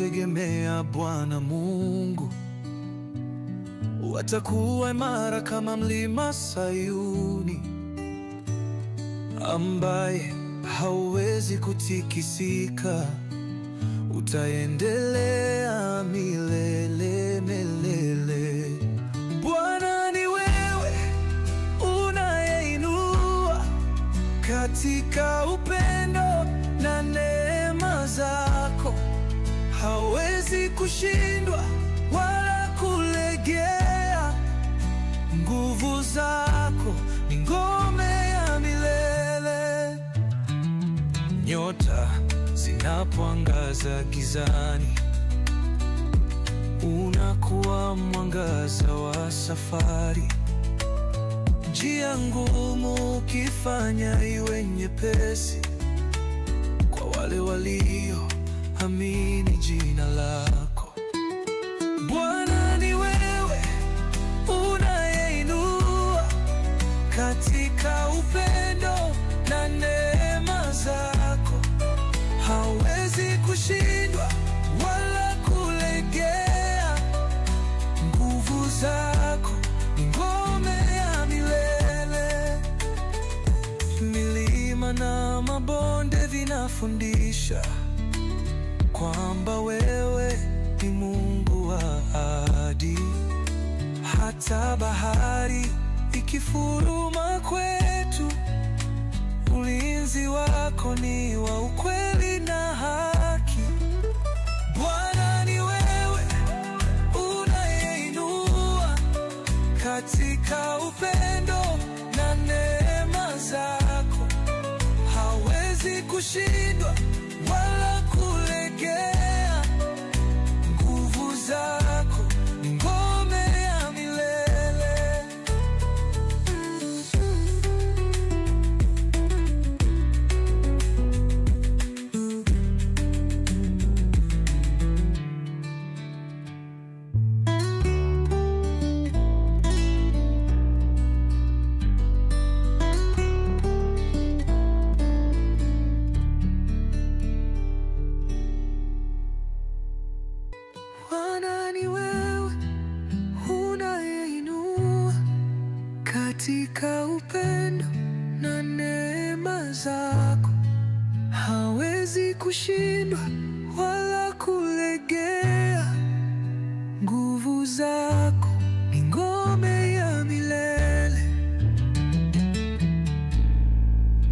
wanaomtegemea Bwana Mungu watakuwa imara kama mlima Sayuni, ambaye hauwezi kutikisika. Utaendelea milele milele. Bwana ni wewe unayeinua katika upendo na neema zako. Hawezi kushindwa wala kulegea. Nguvu zako ni ngome ya milele. Nyota zinapoangaza gizani, unakuwa mwangaza wa safari. Njia ngumu ukifanya iwe nyepesi kwa wale walioamini jina lako. Bwana ni wewe unayeinua katika upendo na neema zako. Hawezi kushindwa wala kulegea. Nguvu zako ni ngome ya milele. Milima na mabonde vinafundisha kwamba wewe ni Mungu wa ahadi. Hata bahari ikifuruma kwetu, ulinzi wako ni wa ukweli na haki. Bwana ni wewe unayeinua katika upendo na neema zako. Hawezi kushindwa wala kulegea. Nguvu zako ni ngome ya milele. Bwana ni wewe unayeinua katika upendo na neema zako. Hawezi kushindwa